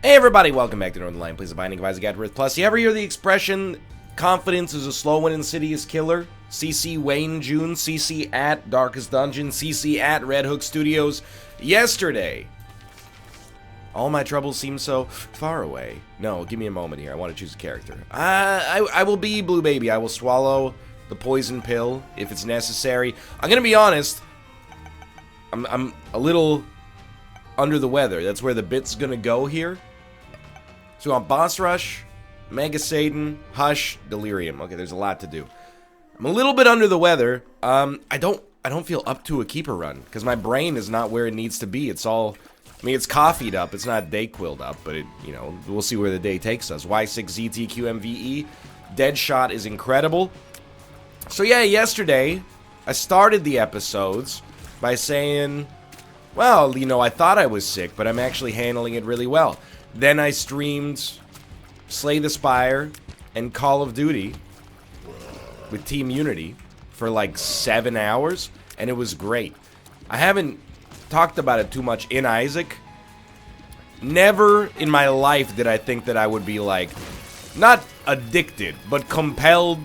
Hey everybody, welcome back to Northernlion, plays the Binding of Isaac AFTERBIRTH Plus. You ever hear the expression, confidence is a slow and insidious killer? CC Wayne June, CC at Darkest Dungeon, CC at Red Hook Studios. Yesterday, all my troubles seem so far away. No, give me a moment here, I want to choose a character. I will be Blue Baby. I will swallow the poison pill if it's necessary. I'm gonna be honest, I'm a little under the weather. That's where the bit's gonna go here. So we want Boss Rush, Mega Satan, Hush, Delirium. Okay, there's a lot to do. I'm a little bit under the weather. I don't feel up to a keeper run because my brain is not where it needs to be. It's all, I mean, it's coffeeed up. It's not day-quilled up, but it, you know, we'll see where the day takes us. Y6ZTQMVE, Deadshot is incredible. So yeah, yesterday I started the episodes by saying, well, you know, I thought I was sick, but I'm actually handling it really well. Then I streamed Slay the Spire and Call of Duty with Team Unity for like 7 hours, and it was great. I haven't talked about it too much in Isaac. Never in my life did I think that I would be like, not addicted, but compelled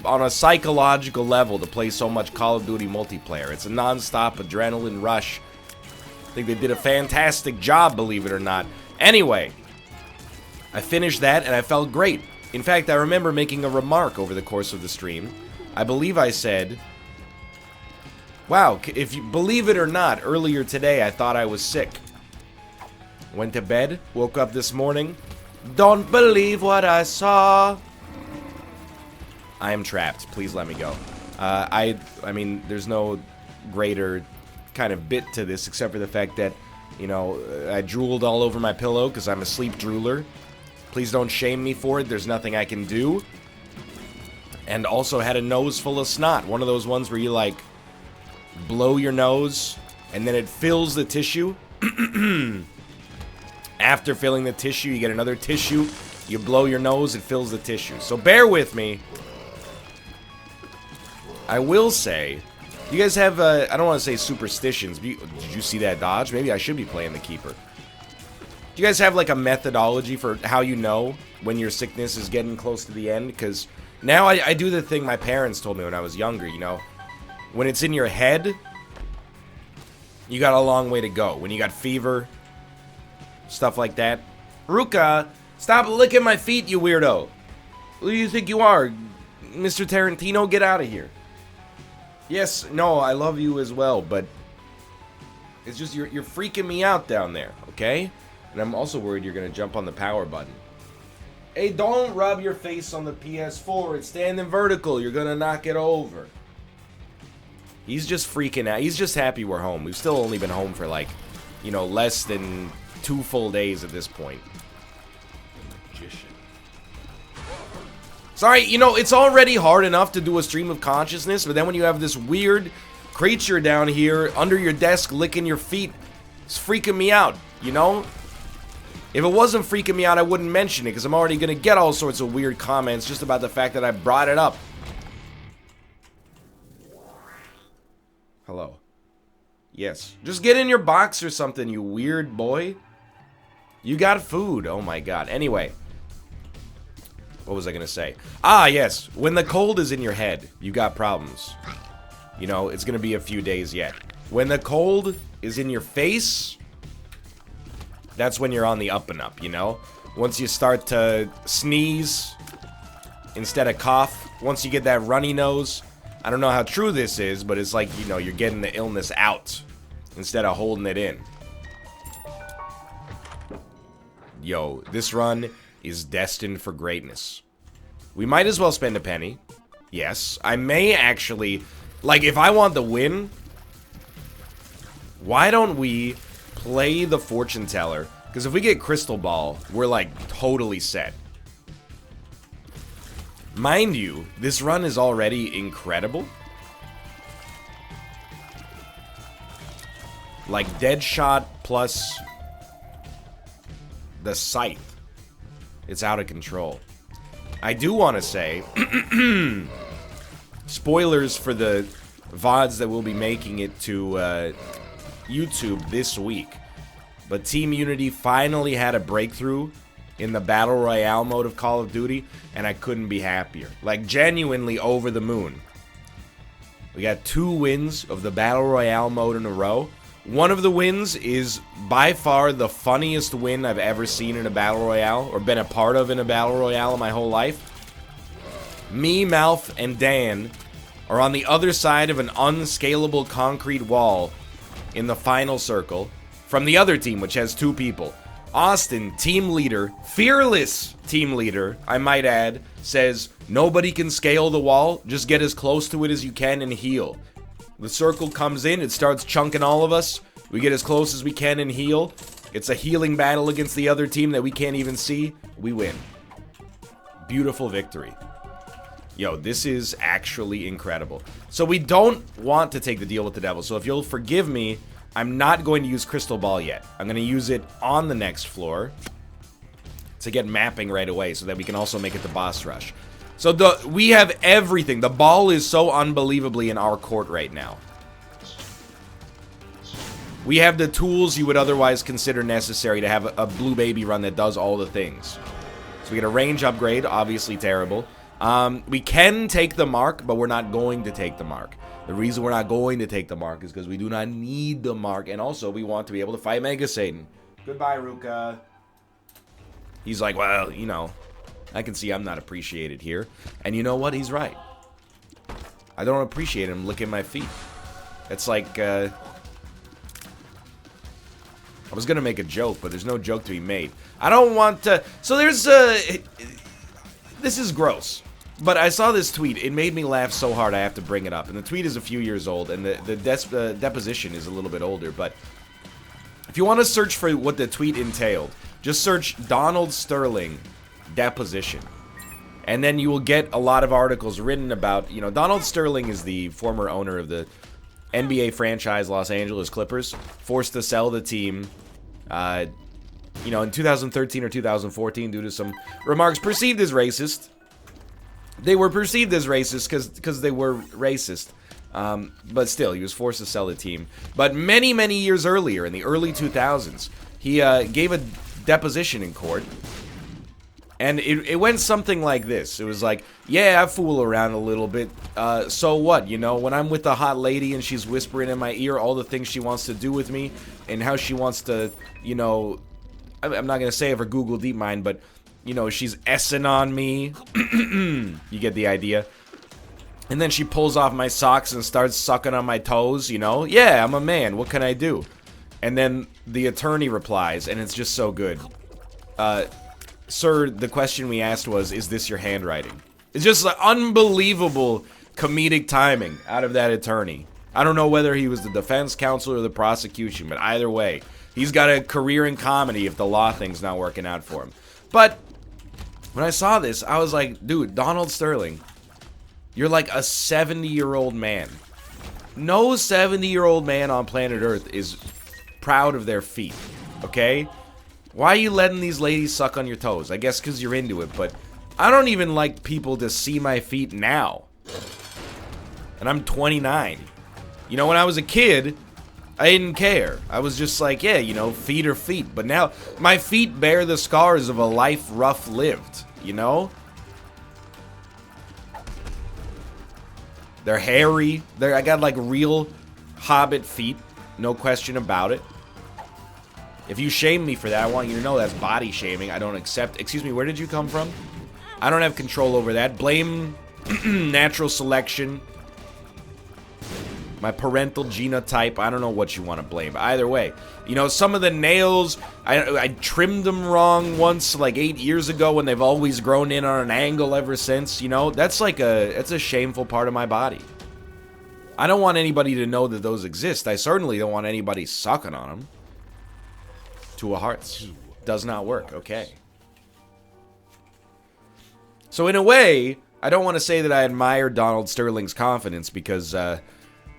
on a psychological level to play so much Call of Duty multiplayer. It's a non-stop adrenaline rush. I think they did a fantastic job, believe it or not. Anyway, I finished that and I felt great. In fact, I remember making a remark over the course of the stream. I believe I said, wow, if you believe it or not, earlier today I thought I was sick. Went to bed, woke up this morning, don't believe what I saw. I am trapped. Please let me go. I mean, there's no greater kind of bit to this except for the fact that, you know, I drooled all over my pillow because I'm a sleep drooler. Please don't shame me for it. There's nothing I can do. And also had a nose full of snot. One of those ones where you, like, blow your nose and then it fills the tissue. After filling the tissue, you get another tissue. You blow your nose, it fills the tissue. So bear with me. I will say, you guys have, I don't want to say superstitions. Did you see that dodge? Maybe I should be playing the keeper. Do you guys have, like, a methodology for how you know when your sickness is getting close to the end? Because now I do the thing my parents told me when I was younger, you know. When it's in your head, you got a long way to go. When you got fever, stuff like that. Ruka, stop licking my feet, you weirdo. Who do you think you are? Mr. Tarantino, get out of here. Yes, no, I love you as well, but it's just you're freaking me out down there, okay? And I'm also worried you're gonna jump on the power button. Hey, don't rub your face on the PS4. It's standing vertical. You're gonna knock it over. He's just freaking out. He's just happy we're home. We've still only been home for, like, you know, less than 2 full days at this point. Magician. Sorry, you know, it's already hard enough to do a stream of consciousness, but then when you have this weird creature down here under your desk licking your feet, it's freaking me out, you know? If it wasn't freaking me out, I wouldn't mention it, because I'm already going to get all sorts of weird comments just about the fact that I brought it up. Hello. Yes. Just get in your box or something, you weird boy. You got food. Oh my god. Anyway. What was I going to say? Ah, yes. When the cold is in your head, you got problems. You know, it's going to be a few days yet. When the cold is in your face, that's when you're on the up and up, you know? Once you start to sneeze instead of cough, once you get that runny nose, I don't know how true this is, but it's like, you know, you're getting the illness out instead of holding it in. Yo, this run is destined for greatness. We might as well spend a penny. Yes, I may actually, like, if I want the win, why don't we play the fortune teller? Because if we get crystal ball, we're, like, totally set. Mind you, this run is already incredible. Like, Deadshot plus the Scythe. It's out of control. I do want to say, spoilers for the VODs that will be making it to YouTube this week. but Team Unity finally had a breakthrough in the Battle Royale mode of Call of Duty, and I couldn't be happier. Like, genuinely over the moon. We got 2 wins of the Battle Royale mode in a row. One of the wins is by far the funniest win I've ever seen in a Battle Royale, or been a part of in a Battle Royale in my whole life. Me, Malf, and Dan are on the other side of an unscalable concrete wall in the final circle from the other team, which has 2 people. Austin, team leader, fearless team leader, I might add, says, nobody can scale the wall, just get as close to it as you can and heal. The circle comes in, it starts chunking all of us, we get as close as we can and heal. It's a healing battle against the other team that we can't even see, we win. Beautiful victory. Yo, this is actually incredible. So we don't want to take the deal with the devil. So if you'll forgive me, I'm not going to use Crystal Ball yet. I'm going to use it on the next floor to get mapping right away so that we can also make it the boss rush. So we have everything. The ball is so unbelievably in our court right now. We have the tools you would otherwise consider necessary to have a blue baby run that does all the things. So we get a range upgrade, obviously terrible. We can take the mark, but we're not going to take the mark. The reason we're not going to take the mark is because we do not need the mark, and also we want to be able to fight Mega Satan. Goodbye, Ruka. He's like, well, you know, I can see I'm not appreciated here. And you know what? He's right. I don't appreciate him licking my feet. It's like, I was gonna make a joke, but there's no joke to be made. I don't want to... So there's, this is gross. But I saw this tweet. It made me laugh so hard I have to bring it up. And the tweet is a few years old, and the deposition is a little bit older. But if you want to search for what the tweet entailed, just search Donald Sterling deposition. And then you will get a lot of articles written about, you know, Donald Sterling is the former owner of the NBA franchise Los Angeles Clippers, forced to sell the team, you know, in 2013 or 2014 due to some remarks perceived as racist. They were perceived as racist because they were racist. But still, he was forced to sell the team. But many, many years earlier, in the early 2000s, he gave a deposition in court. And it went something like this. It was like, yeah, I fool around a little bit. So what? You know, when I'm with a hot lady and she's whispering in my ear all the things she wants to do with me and how she wants to, you know, I'm not going to say of her Google DeepMind, but... You know, she's S-ing on me. You get the idea. And then she pulls off my socks and starts sucking on my toes, you know? Yeah, I'm a man. What can I do? And then the attorney replies, and it's just so good. Sir, the question we asked was, is this your handwriting? It's just like unbelievable comedic timing out of that attorney. I don't know whether he was the defense counsel or the prosecution, but either way, he's got a career in comedy if the law thing's not working out for him. But... when I saw this, I was like, dude, Donald Sterling, you're like a 70-year-old man. No 70-year-old man on planet Earth is proud of their feet, okay? Why are you letting these ladies suck on your toes? I guess because you're into it, but I don't even like people to see my feet now. And I'm 29. You know, when I was a kid... I didn't care. I was just like, yeah, you know, feet are feet. But now, my feet bear the scars of a life rough lived, you know? They're hairy. I got, like, real hobbit feet. No question about it. If you shame me for that, I want you to know that's body shaming. I don't accept... Excuse me, where did you come from? I don't have control over that. Blame natural selection. My parental genotype, I don't know what you want to blame. But either way, you know, some of the nails, I trimmed them wrong once, like 8 years ago, when they've always grown in on an angle ever since, you know? That's like it's a shameful part of my body. I don't want anybody to know that those exist. I certainly don't want anybody sucking on them. To a heart. Does not work, okay. So in a way, I don't want to say that I admire Donald Sterling's confidence because,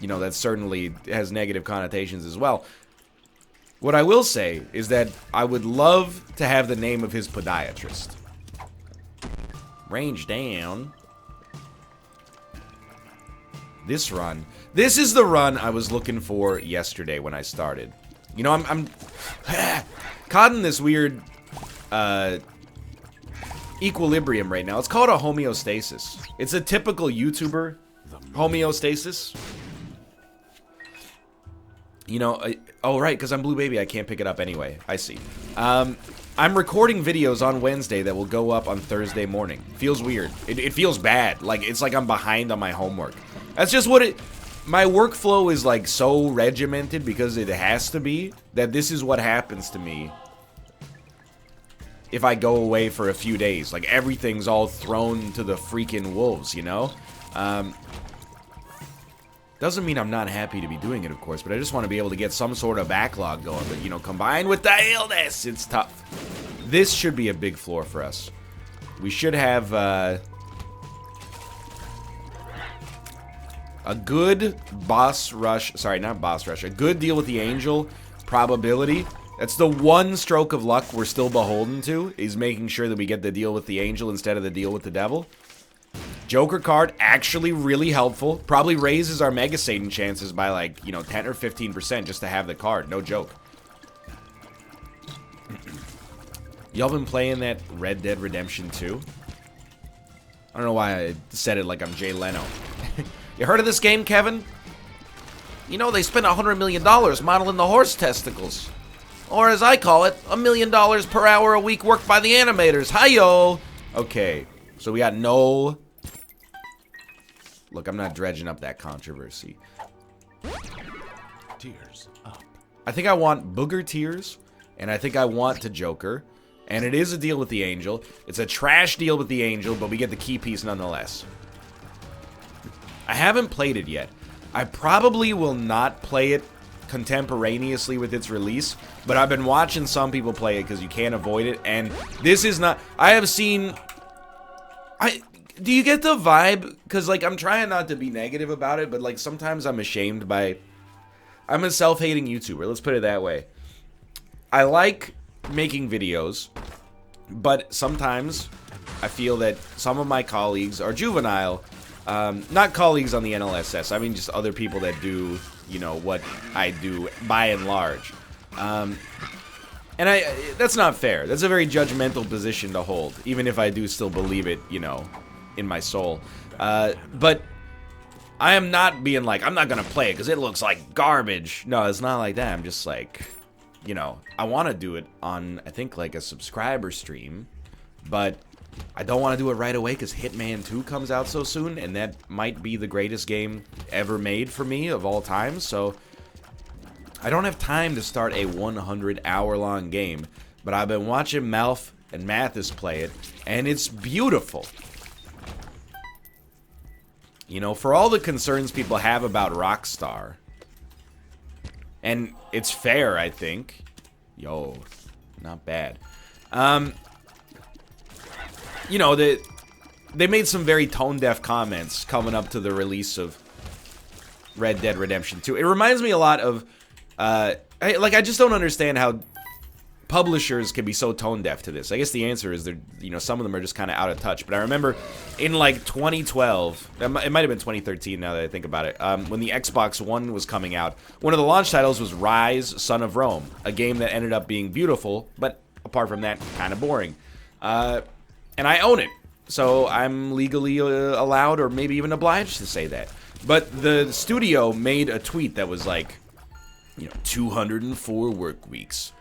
you know, that certainly has negative connotations as well. What I will say is that I would love to have the name of his podiatrist. Range down. This run. This is the run I was looking for yesterday when I started. You know, I'm caught in this weird equilibrium right now. It's called a homeostasis. It's a typical YouTuber homeostasis. You know, oh right, because I'm Blue Baby, I can't pick it up anyway. I see. I'm recording videos on Wednesday that will go up on Thursday morning. Feels weird. It feels bad. Like, it's like I'm behind on my homework. That's just what it... My workflow is, like, so regimented because it has to be, that this is what happens to me if I go away for a few days. Like, everything's all thrown to the freaking wolves, you know? Doesn't mean I'm not happy to be doing it, of course, but I just want to be able to get some sort of backlog going. But, you know, combined with the illness, it's tough. This should be a big floor for us. We should have, a good boss rush, sorry, not boss rush, a good deal with the angel probability. That's the one stroke of luck we're still beholden to, is making sure that we get the deal with the angel instead of the deal with the devil. Joker card, actually really helpful. Probably raises our Mega Satan chances by like, you know, 10 or 15% just to have the card. No joke. Y'all been playing that Red Dead Redemption 2? I don't know why I said it like I'm Jay Leno. You heard of this game, Kevin? You know they spent $100 million modeling the horse testicles. Or as I call it, $1 million per hour a week worked by the animators. Hi-yo! Okay, so we got no... Look, I'm not dredging up that controversy. Tears up. I think I want Booger Tears, and I think I want to Joker. And it is a deal with the angel. It's a trash deal with the angel, but we get the key piece nonetheless. I haven't played it yet. I probably will not play it contemporaneously with its release, but I've been watching some people play it because you can't avoid it, and this is not... I have seen... Do you get the vibe? Because, like, I'm trying not to be negative about it, but, like, sometimes I'm ashamed by... I'm a self-hating YouTuber, let's put it that way. I like making videos, but sometimes I feel that some of my colleagues are juvenile. Not colleagues on the NLSS, I mean just other people that do, you know, what I do by and large. And that's not fair. That's a very judgmental position to hold, even if I do still believe it, you know, in my soul. But I am not being like, I'm not gonna play it because it looks like garbage. No, it's not like that. I'm just like, you know, I want to do it on, I think, like a subscriber stream, but I don't want to do it right away because Hitman 2 comes out so soon, and that might be the greatest game ever made for me of all time, so I don't have time to start a 100-hour-long game, but I've been watching Malf and Mathis play it, and it's beautiful. You know, for all the concerns people have about Rockstar, and it's fair, I think. Yo, not bad. You know, they made some very tone-deaf comments coming up to the release of Red Dead Redemption 2. It reminds me a lot of, I just don't understand how publishers can be so tone-deaf to this. I guess the answer is, you know, some of them are just kind of out of touch. But I remember in, like, 2012, it might have been 2013 now that I think about it, when the Xbox One was coming out, one of the launch titles was Rise, Son of Rome, a game that ended up being beautiful, but apart from that, kind of boring. And I own it, so I'm legally allowed or maybe even obliged to say that. But the studio made a tweet that was like, you know, 204 work weeks,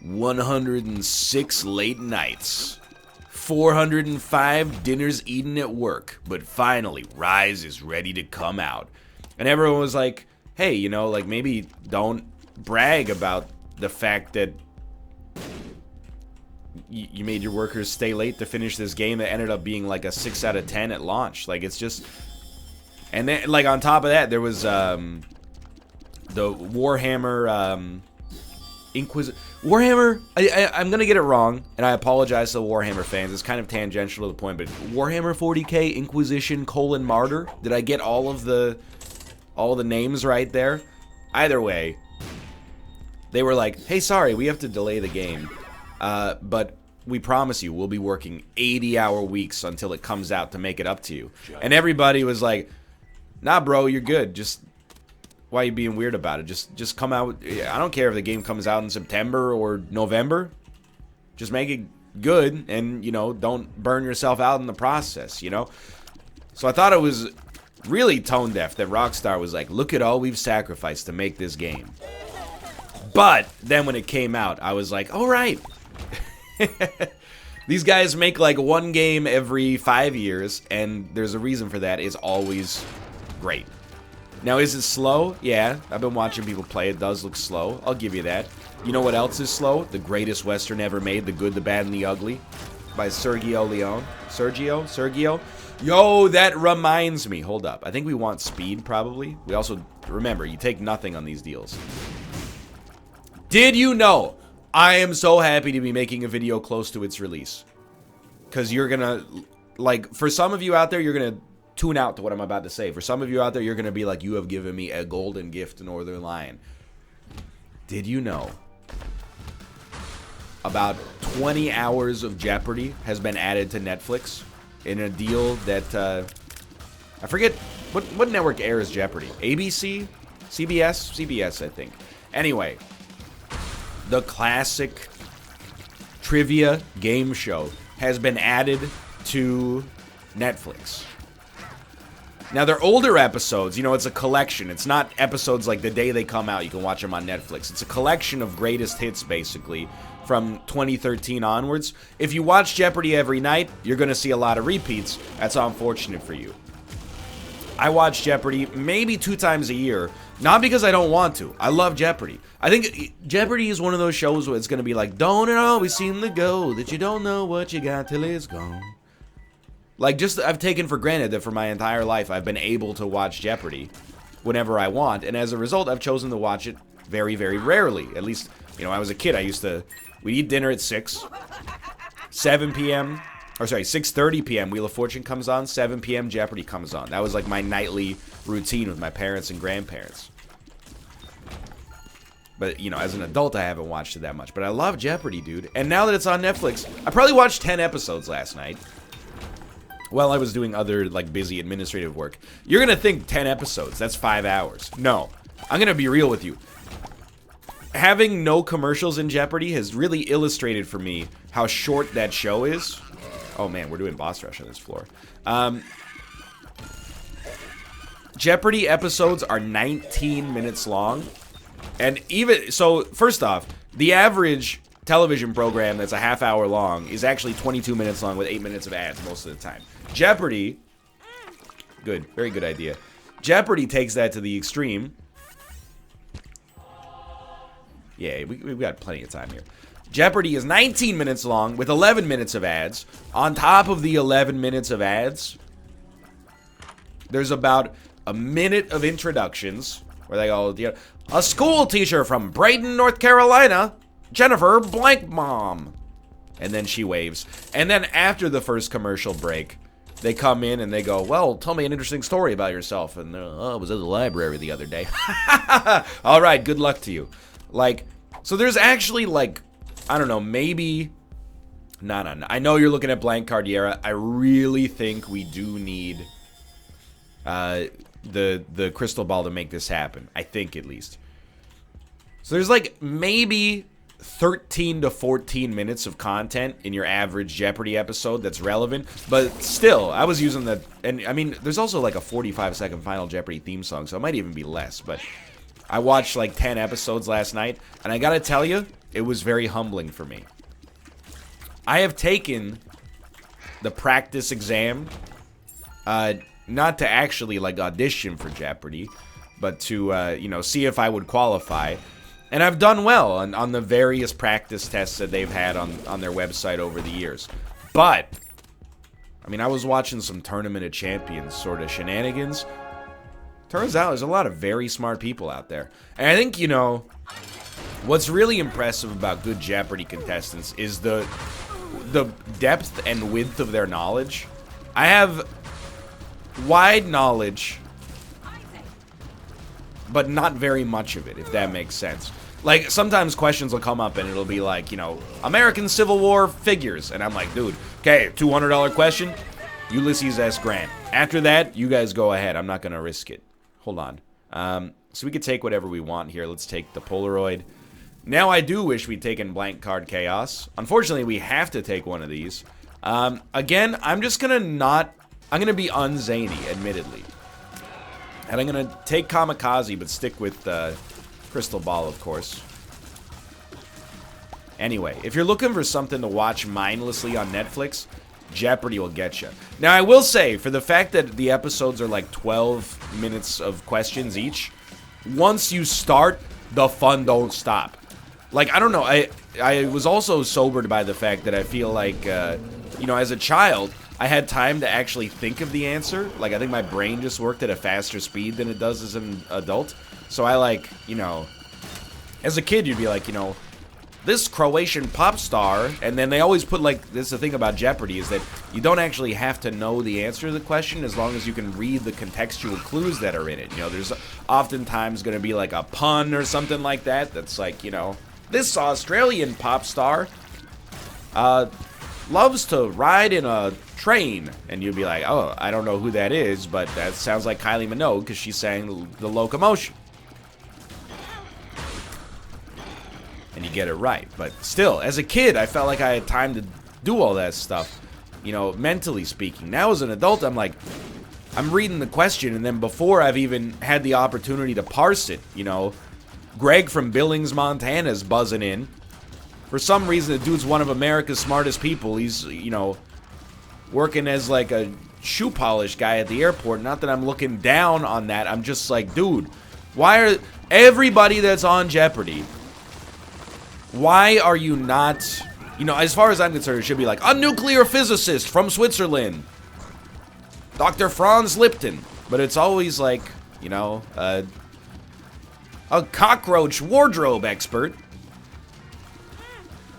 106 late nights, 405 dinners eaten at work, but finally, Rise is ready to come out. And everyone was like, hey, you know, like, maybe don't brag about the fact that you made your workers stay late to finish this game that ended up being like a 6 out of 10 at launch. Like, it's just... And then, like, on top of that, there was, the Warhammer, Warhammer, I'm gonna get it wrong, and I apologize to the Warhammer fans, it's kind of tangential to the point, but Warhammer 40k Inquisition : Martyr? Did I get all the names right there? Either way, they were like, hey, sorry, we have to delay the game. But we promise you, we'll be working 80-hour weeks until it comes out to make it up to you. And everybody was like, nah, bro, you're good. Just Why are you being weird about it? Just come out. I don't care if the game comes out in September or November. Just make it good and, you know, don't burn yourself out in the process, you know? So I thought it was really tone deaf that Rockstar was like, look at all we've sacrificed to make this game. But then when it came out, I was like, all right. These guys make like one game every 5 years, and there's a reason for that. It's always great. Now, is it slow? Yeah, I've been watching people play. It does look slow. I'll give you that. You know what else is slow? The greatest Western ever made, The Good, the Bad, and the Ugly by Sergio Leone. Sergio? Yo, that reminds me. Hold up. I think we want speed, probably. We also, remember, you take nothing on these deals. Did you know? I am so happy to be making a video close to its release. Because you're gonna, like, for some of you out there, you're gonna tune out to what I'm about to say. For some of you out there, you're gonna be like, you have given me a golden gift, Northernlion. Did you know? About 20 hours of Jeopardy has been added to Netflix in a deal that, I forget, what network airs Jeopardy? ABC? CBS? CBS, I think. Anyway, the classic trivia game show has been added to Netflix. Now, they're older episodes. You know, it's a collection. It's not episodes like the day they come out. You can watch them on Netflix. It's a collection of greatest hits, basically, from 2013 onwards. If you watch Jeopardy every night, you're going to see a lot of repeats. That's unfortunate for you. I watch Jeopardy maybe 2 times a year. Not because I don't want to. I love Jeopardy. I think Jeopardy is one of those shows where it's going to be like, don't it always seem to go that you don't know what you got till it's gone. Like, just, I've taken for granted that for my entire life I've been able to watch Jeopardy whenever I want, and as a result, I've chosen to watch it very, very rarely. At least, you know, I was a kid, we'd eat dinner at 6, 7 p.m., or sorry, 6:30 p.m., Wheel of Fortune comes on, 7 p.m., Jeopardy comes on. That was like my nightly routine with my parents and grandparents. But, you know, as an adult, I haven't watched it that much. But I love Jeopardy, dude. And now that it's on Netflix, I probably watched 10 episodes last night. While I was doing other, like, busy administrative work. You're gonna think 10 episodes, that's 5 hours. No. I'm gonna be real with you. Having no commercials in Jeopardy has really illustrated for me how short that show is. Oh man, we're doing boss rush on this floor. Jeopardy episodes are 19 minutes long. And even, so, first off, the average television program that's a half hour long is actually 22 minutes long with 8 minutes of ads most of the time. Jeopardy, good, very good idea. Jeopardy takes that to the extreme. Yeah, we've got plenty of time here. Jeopardy is 19 minutes long with 11 minutes of ads. On top of the 11 minutes of ads, there's about a minute of introductions where they go, you know, a school teacher from Braden, North Carolina, Jennifer Blankbaum. And then she waves. And then after the first commercial break, they come in and they go, well, tell me an interesting story about yourself. And oh, I was at the library the other day. All right, good luck to you. Like, so there's actually, like, I don't know, maybe... No. I know you're looking at Blank Cardiera. I really think we do need the crystal ball to make this happen. I think, at least. So there's, like, maybe 13 to 14 minutes of content in your average Jeopardy episode that's relevant. But still, I was using the... And, I mean, there's also, like, a 45-second Final Jeopardy theme song, so it might even be less. But I watched, like, 10 episodes last night, and I gotta tell you, it was very humbling for me. I have taken the practice exam, not to actually, like, audition for Jeopardy, but to, you know, see if I would qualify. And I've done well on the various practice tests that they've had on their website over the years. But, I mean, I was watching some Tournament of Champions sort of shenanigans. Turns out there's a lot of very smart people out there. And I think, you know, what's really impressive about good Jeopardy contestants is the depth and width of their knowledge. I have wide knowledge, but not very much of it, if that makes sense. Like, sometimes questions will come up and it'll be like, you know, American Civil War figures. And I'm like, dude, okay, $200 question, Ulysses S. Grant. After that, you guys go ahead. I'm not going to risk it. Hold on. So we could take whatever we want here. Let's take the Polaroid. Now I do wish we'd taken Blank Card Chaos. Unfortunately, we have to take one of these. Again, I'm just gonna not... I'm gonna be unzany, admittedly. And I'm gonna take Kamikaze, but stick with Crystal Ball, of course. Anyway, if you're looking for something to watch mindlessly on Netflix, Jeopardy will get you. Now, I will say, for the fact that the episodes are like 12 minutes of questions each, once you start, the fun don't stop. Like, I don't know, I was also sobered by the fact that I feel like, you know, as a child, I had time to actually think of the answer. Like, I think my brain just worked at a faster speed than it does as an adult. So I, like, you know, as a kid, you'd be like, you know, this Croatian pop star, and then they always put, like, this is the thing about Jeopardy, is that you don't actually have to know the answer to the question as long as you can read the contextual clues that are in it. You know, there's oftentimes going to be, like, a pun or something like that that's like, you know, this Australian pop star loves to ride in a train. And you'd be like, oh, I don't know who that is, but that sounds like Kylie Minogue because she sang The Locomotion. And you get it right. But still, as a kid, I felt like I had time to do all that stuff, you know, mentally speaking. Now as an adult, I'm like, I'm reading the question, and then before I've even had the opportunity to parse it, you know, Greg from Billings, Montana is buzzing in. For some reason, the dude's one of America's smartest people. He's, you know, working as like a shoe polish guy at the airport. Not that I'm looking down on that. I'm just like, dude, why are everybody that's on Jeopardy, why are you not, you know, as far as I'm concerned, it should be like, a nuclear physicist from Switzerland, Dr. Franz Lipton. But it's always like, you know, a cockroach wardrobe expert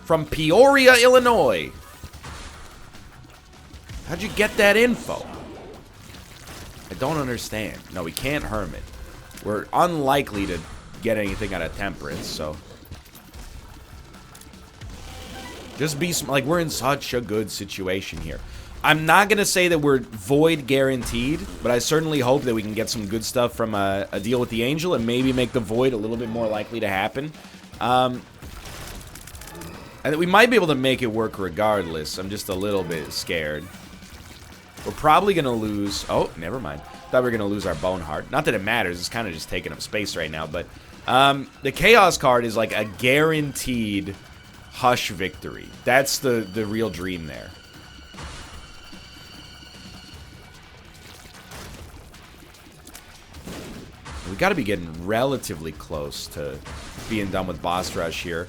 from Peoria, Illinois. How'd you get that info? I don't understand. No, we can't hermit. We're unlikely to get anything out of temperance, so... just be, like, we're in such a good situation here. I'm not going to say that we're void guaranteed, but I certainly hope that we can get some good stuff from a deal with the Angel and maybe make the void a little bit more likely to happen. And we might be able to make it work regardless. I'm just a little bit scared. We're probably going to lose... oh, never mind. Thought we were going to lose our Bone Heart. Not that it matters. It's kind of just taking up space right now, but... the Chaos card is like a guaranteed... hush victory. That's the real dream there. We got to be getting relatively close to being done with boss rush here.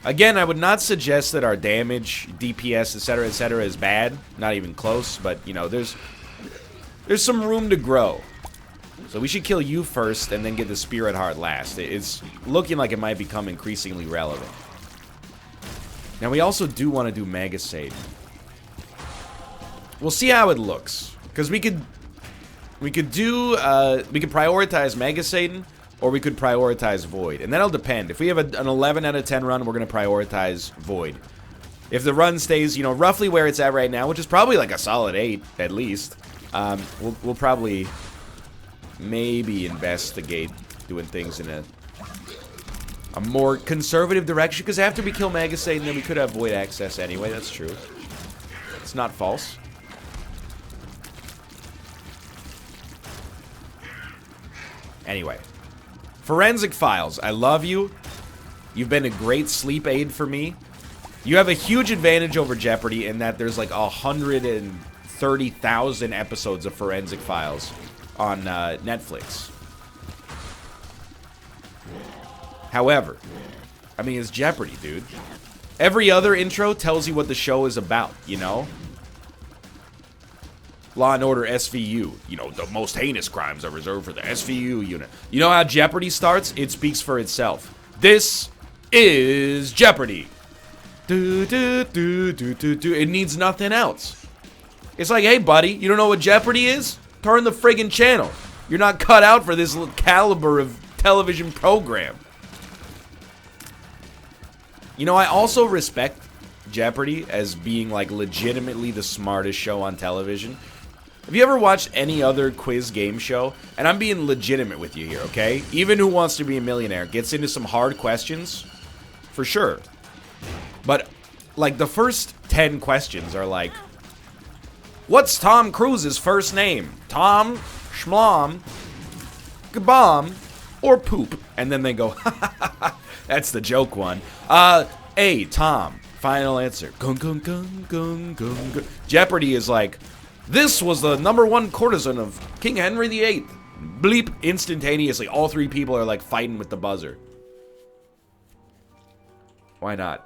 Again, I would not suggest that our damage, DPS, etc., is bad. Not even close, but you know, there's some room to grow. So we should kill you first and then get the Spirit Heart last. It's looking like it might become increasingly relevant. Now, we also do want to do Mega Satan. We'll see how it looks. Because we could prioritize Mega Satan, or we could prioritize Void. And that'll depend. If we have an 11 out of 10 run, we're going to prioritize Void. If the run stays, you know, roughly where it's at right now, which is probably like a solid 8, at least, we'll probably maybe investigate doing things in a more conservative direction, because after we kill Mega Satan, then we could have Void access anyway. That's true. It's not false. Anyway. Forensic Files, I love you. You've been a great sleep aid for me. You have a huge advantage over Jeopardy in that there's like 130,000 episodes of Forensic Files on Netflix. However, I mean, it's Jeopardy, dude. Every other intro tells you what the show is about, you know? Law and Order SVU. You know, the most heinous crimes are reserved for the SVU unit. You know how Jeopardy starts? It speaks for itself. This is Jeopardy. It needs nothing else. It's like, hey, buddy, you don't know what Jeopardy is? Turn the friggin' channel. You're not cut out for this caliber of television program. You know, I also respect Jeopardy as being, like, legitimately the smartest show on television. Have you ever watched any other quiz game show? And I'm being legitimate with you here, okay? Even Who Wants to Be a Millionaire gets into some hard questions, for sure. But, like, the first 10 questions are like, what's Tom Cruise's first name? Tom, Schmlom, Gabom, or Poop? And then they go, that's the joke one. A, Tom. Final answer. Gung, gung, gung, gung, gung, gung. Jeopardy is like, this was the #1 courtesan of King Henry VIII. Bleep, instantaneously. All 3 people are like fighting with the buzzer. Why not?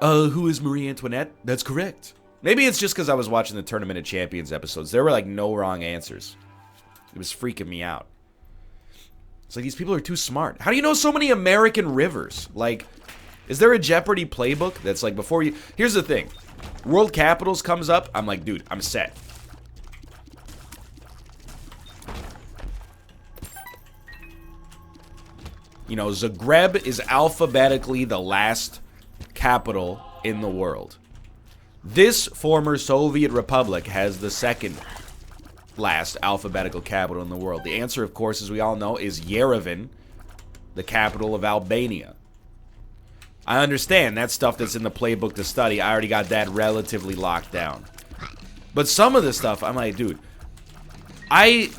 Who is Marie Antoinette? That's correct. Maybe it's just because I was watching the Tournament of Champions episodes. There were like no wrong answers. It was freaking me out. It's like these people are too smart. How do you know so many American rivers? Like, is there a Jeopardy playbook that's like before you... Here's the thing. World Capitals comes up, I'm like, dude, I'm set. You know, Zagreb is alphabetically the last capital in the world. This former Soviet republic has the second last alphabetical capital in the world. The answer, of course, as we all know, is Yerevan, the capital of Albania. I understand that's stuff that's in the playbook to study. I already got that relatively locked down. But some of the stuff, I'm like, dude, I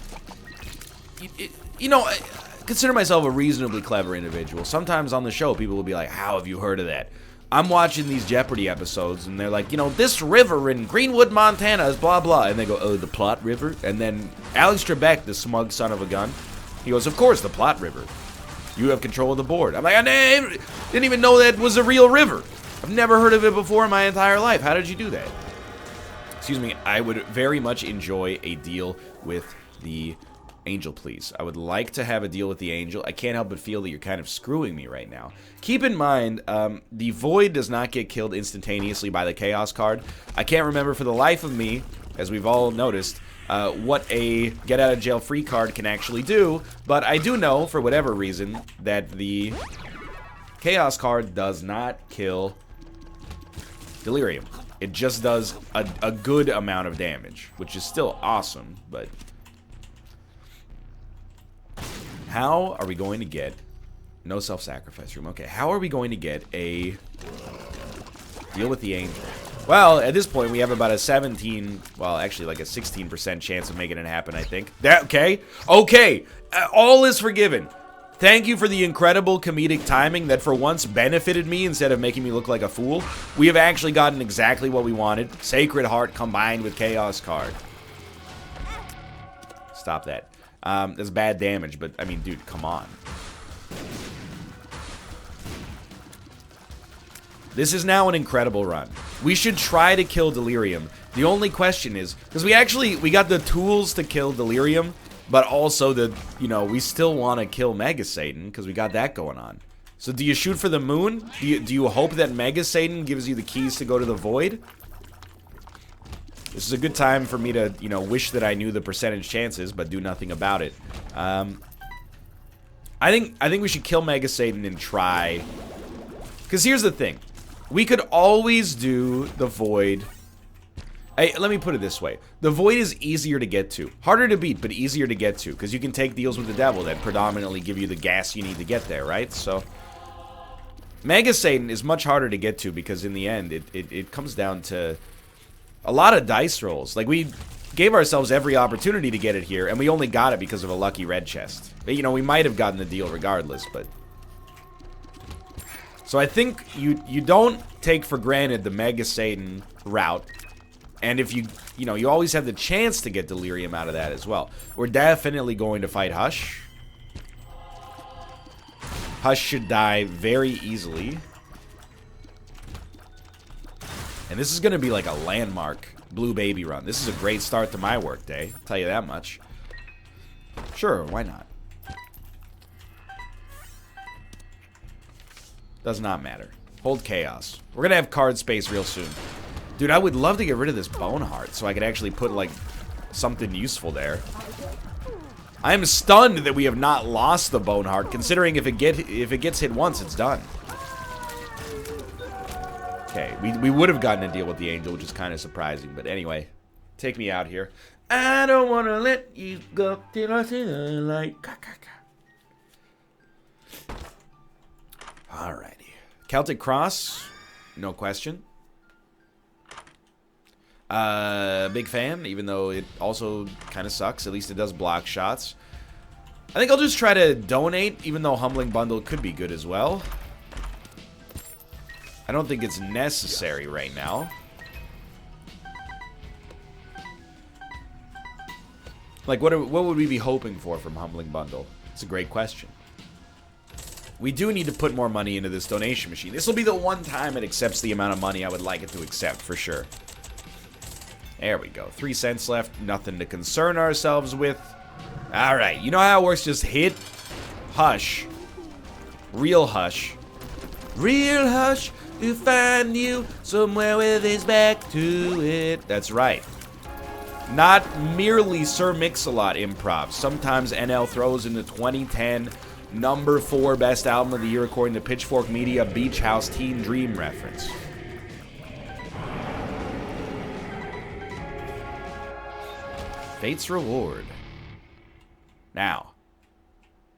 consider myself a reasonably clever individual. Sometimes on the show, people will be like, how have you heard of that? I'm watching these Jeopardy episodes, and they're like, you know, this river in Greenwood, Montana is blah, blah. And they go, oh, the Plot River? And then Alex Trebek, the smug son of a gun, he goes, of course, the Plot River. You have control of the board. I'm like, I didn't even know that was a real river. I've never heard of it before in my entire life. How did you do that? Excuse me, I would very much enjoy a deal with the Angel, please. I would like to have a deal with the Angel. I can't help but feel that you're kind of screwing me right now. Keep in mind, the Void does not get killed instantaneously by the Chaos card. I can't remember for the life of me, as we've all noticed, what a get-out-of-jail-free card can actually do, but I do know, for whatever reason, that the Chaos card does not kill Delirium. It just does a good amount of damage, which is still awesome, but... How are we going to get... No self-sacrifice room. Okay, how are we going to get a deal with the Angel? Well, at this point, we have about a 17... Well, actually, like a 16% chance of making it happen, I think. Okay. Okay. All is forgiven. Thank you for the incredible comedic timing that for once benefited me instead of making me look like a fool. We have actually gotten exactly what we wanted. Sacred Heart combined with Chaos card. Stop that. That's bad damage, but, I mean, dude, come on. This is now an incredible run. We should try to kill Delirium. The only question is, because we got the tools to kill Delirium, but also we still want to kill Mega Satan, because we got that going on. So do you shoot for the moon? Do you hope that Mega Satan gives you the keys to go to the Void? This is a good time for me to, wish that I knew the percentage chances, but do nothing about it. I think we should kill Mega Satan and try... Because here's the thing. We could always do the Void... Hey, let me put it this way. The Void is easier to get to. Harder to beat, but easier to get to. Because you can take deals with the devil that predominantly give you the gas you need to get there, right? So... Mega Satan is much harder to get to because in the end, it comes down to... a lot of dice rolls. Like, we gave ourselves every opportunity to get it here, and we only got it because of a lucky red chest. We might have gotten the deal regardless, but... So I think you don't take for granted the Mega Satan route, and if you always have the chance to get Delirium out of that as well. We're definitely going to fight Hush. Hush should die very easily. And this is going to be like a landmark Blue Baby run. This is a great start to my workday. I'll tell you that much. Sure, why not? Does not matter. Hold Chaos. We're going to have card space real soon. Dude, I would love to get rid of this Bone Heart so I could actually put, like, something useful there. I am stunned that we have not lost the Bone Heart, considering if it gets hit once, it's done. Okay, we would have gotten a deal with the Angel, which is kind of surprising. But anyway, Take me out here. I don't want to let you go till I see the light. Alrighty. Celtic Cross. No question. Big fan, even though it also kind of sucks. At least it does block shots. I think I'll just try to donate, even though Humbling Bundle could be good as well. I don't think it's necessary right now. Like, what would we be hoping for from Humbling Bundle? It's a great question. We do need to put more money into this donation machine. This will be the one time it accepts the amount of money I would like it to accept, for sure. There we go. 3 cents left. Nothing to concern ourselves with. Alright, you know how it works? Just hit hush. Real hush. Real hush to find you somewhere with his back to it. That's right. Not merely Sir Mix-a-Lot improv. Sometimes NL throws in the 2010 number 4 best album of the year according to Pitchfork Media Beach House Teen Dream reference. Fate's Reward. Now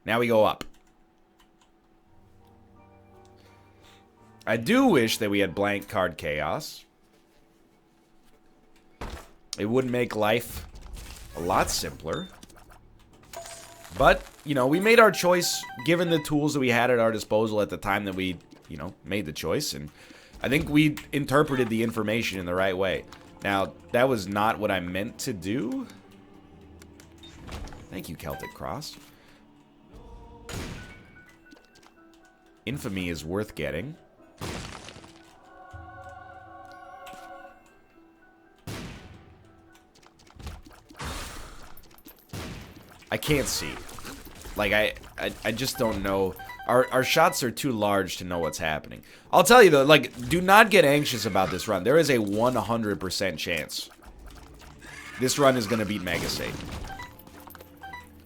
we go up. I do wish that we had blank card chaos. It would make life a lot simpler. But, you know, we made our choice given the tools that we had at our disposal at the time that we, you know, made the choice. And I think we interpreted the information in the right way. Now, that was not what I meant to do. Thank you, Celtic Cross. Infamy is worth getting. I can't see. Like, I just don't know. Our shots are too large to know what's happening. I'll tell you, though, like, do not get anxious about this run. There is a 100% chance this run is going to beat Mega Satan.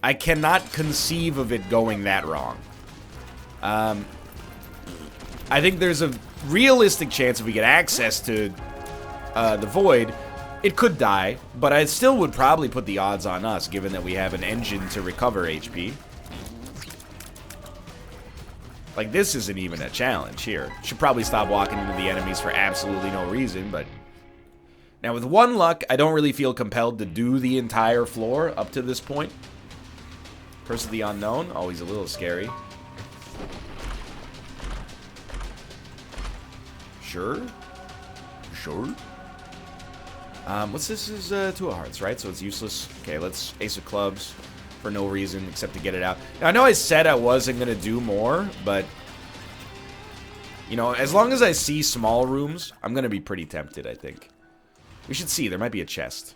I cannot conceive of it going that wrong. I think there's a realistic chance if we get access to the Void, it could die, but I still would probably put the odds on us, given that we have an engine to recover HP. Like, this isn't even a challenge here. Should probably stop walking into the enemies for absolutely no reason, but... Now, with 1 luck, I don't really feel compelled to do the entire floor up to this point. Curse of the Unknown, always a little scary. Sure. Sure. What's this? Is 2 of Hearts, right? So it's useless. Okay, let's Ace of Clubs for no reason except to get it out. Now, I know I said I wasn't going to do more, but... You know, as long as I see small rooms, I'm going to be pretty tempted, I think. We should see. There might be a chest.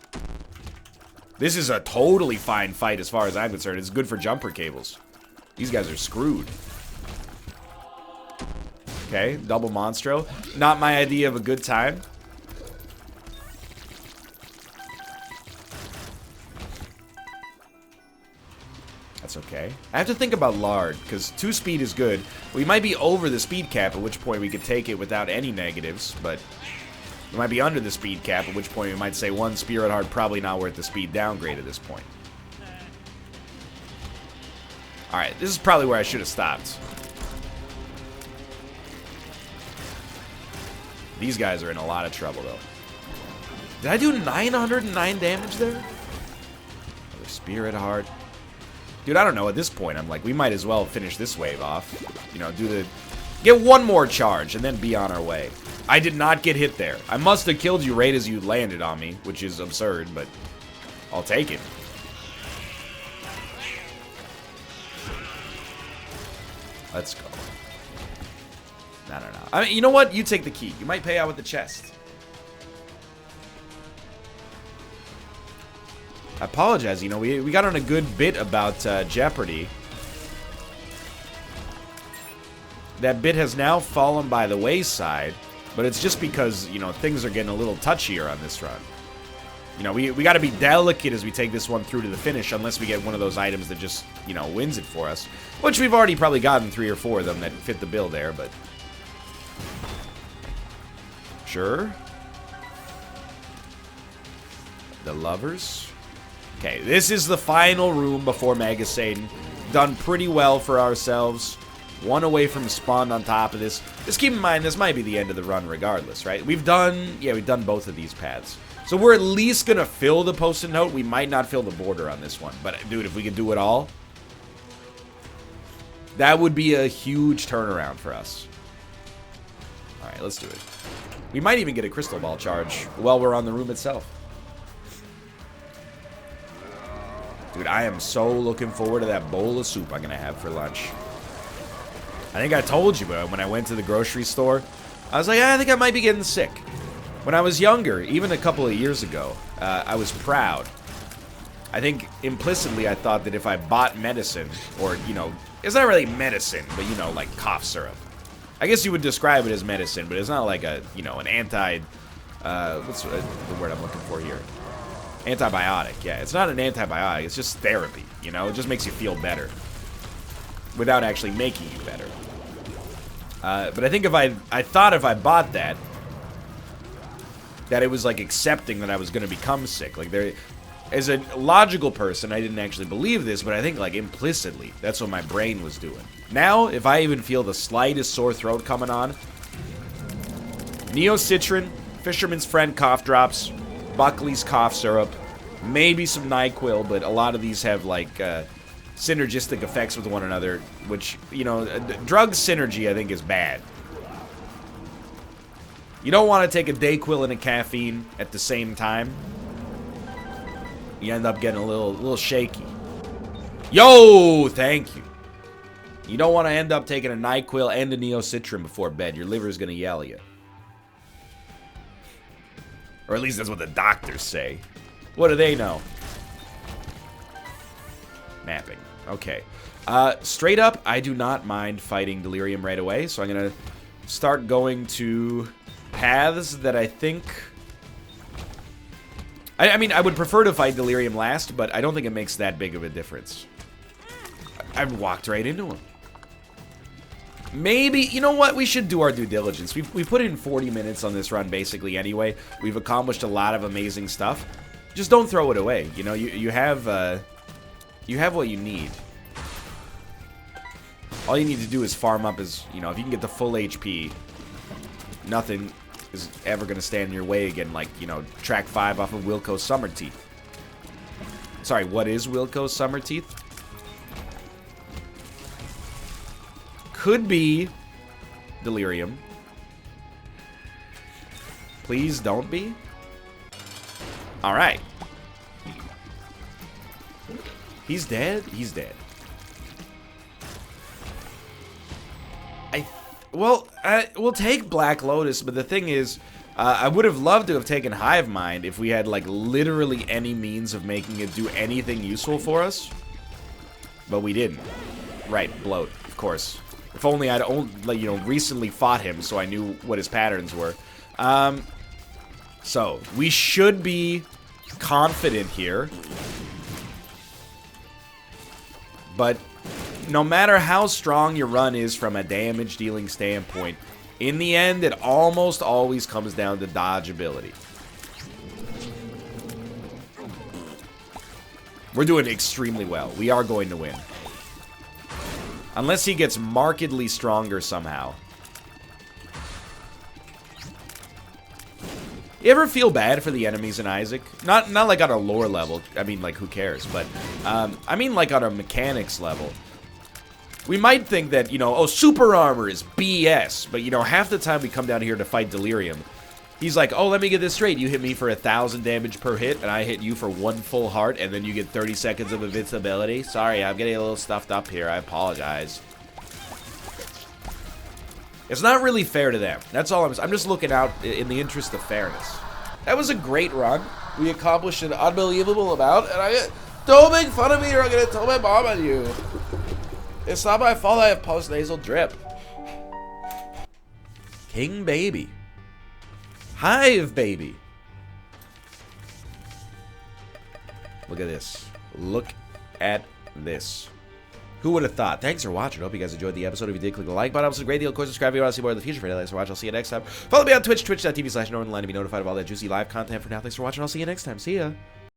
This is a totally fine fight as far as I'm concerned. It's good for jumper cables. These guys are screwed. Okay, double Monstro. Not my idea of a good time. That's okay. I have to think about Lard, because 2 speed is good. We might be over the speed cap, at which point we could take it without any negatives, but we might be under the speed cap, at which point we might say 1 Spirit Heart probably not worth the speed downgrade at this point. Alright, this is probably where I should have stopped. These guys are in a lot of trouble, though. Did I do 909 damage there? Another Spirit Heart. Dude, I don't know. At this point, I'm like, we might as well finish this wave off. You know, get 1 more charge and then be on our way. I did not get hit there. I must have killed you right as you landed on me, which is absurd, but I'll take it. Let's go. No. I mean, you know what? You take the key. You might pay out with the chest. I apologize, you know, we got on a good bit about Jeopardy. That bit has now fallen by the wayside, but it's just because, you know, things are getting a little touchier on this run. You know, we got to be delicate as we take this one through to the finish, unless we get one of those items that just, you know, wins it for us. Which we've already probably gotten 3 or 4 of them that fit the bill there, but... Sure. The lovers. Okay, this is the final room before Mega Satan. Done pretty well for ourselves. One away from spawn on top of this. Just keep in mind, this might be the end of the run regardless, right? We've done both of these paths. So we're at least going to fill the post-it note. We might not fill the border on this one. But, dude, if we can do it all, that would be a huge turnaround for us. All right, let's do it. We might even get a crystal ball charge while we're on the room itself. Dude, I am so looking forward to that bowl of soup I'm going to have for lunch. I think I told you, but when I went to the grocery store, I was like, I think I might be getting sick. When I was younger, even a couple of years ago, I was proud. I think implicitly I thought that if I bought medicine, or, you know, it's not really medicine, but, you know, like cough syrup. I guess you would describe it as medicine, but it's not like a, you know, an what's the word I'm looking for here? Antibiotic, yeah. It's not an antibiotic, it's just therapy, you know? It just makes you feel better. Without actually making you better. But I think if I thought if I bought that it was like accepting that I was going to become sick. Like as a logical person, I didn't actually believe this, but I think like implicitly, that's what my brain was doing. Now, if I even feel the slightest sore throat coming on, Neocitrin, Fisherman's Friend cough drops, Buckley's cough syrup, maybe some NyQuil, but a lot of these have like synergistic effects with one another, which, you know, drug synergy I think is bad. You don't want to take a Dayquil and a caffeine at the same time. You end up getting a little shaky. Yo, thank you. You don't want to end up taking a NyQuil and a Neocitrin before bed. Your liver is going to yell at you. Or at least that's what the doctors say. What do they know? Mapping. Okay. Straight up, I do not mind fighting Delirium right away, so I'm going to start going to paths that I think... I mean, I would prefer to fight Delirium last, but I don't think it makes that big of a difference. I walked right into him. Maybe, you know what? We should do our due diligence. We've put in 40 minutes on this run basically anyway. We've accomplished a lot of amazing stuff. Just don't throw it away. You know, you have what you need. All you need to do is farm up as, you know, if you can get the full HP, nothing is ever going to stand in your way again, like, you know, track 5 off of Wilco's Summer Teeth. Sorry, what is Wilco's Summer Teeth? Could be Delirium. Please don't be. Alright. He's dead? He's dead. We'll take Black Lotus, but the thing is, I would have loved to have taken Hive Mind if we had, like, literally any means of making it do anything useful for us. But we didn't. Right, Bloat, of course. If only I'd, you know, recently fought him so I knew what his patterns were. So, we should be confident here. But no matter how strong your run is from a damage dealing standpoint, in the end, it almost always comes down to dodge ability. We're doing extremely well. We are going to win. Unless he gets markedly stronger somehow. You ever feel bad for the enemies in Isaac? Not like on a lore level. I mean, like, who cares? But, I mean, like, on a mechanics level. We might think that, you know, oh, super armor is BS. But, you know, half the time we come down here to fight Delirium, he's like, oh, let me get this straight. You hit me for 1,000 damage per hit, and I hit you for 1 full heart, and then you get 30 seconds of invincibility. Sorry, I'm getting a little stuffed up here. I apologize. It's not really fair to them. That's all I'm just looking out in the interest of fairness. That was a great run. We accomplished an unbelievable amount, and don't make fun of me or I'm gonna tell my mom on you. It's not my fault I have post-nasal drip. King Baby. Hive Baby. Look at this. Look at this. Who would have thought? Thanks for watching. Hope you guys enjoyed the episode. If you did, click the like button. It's a great deal. Of course, subscribe if you want to see more of the future. Thanks for watching. I'll see you next time. Follow me on Twitch, twitch.tv/Northernlion to be notified of all that juicy live content. For now, thanks for watching. I'll see you next time. See ya.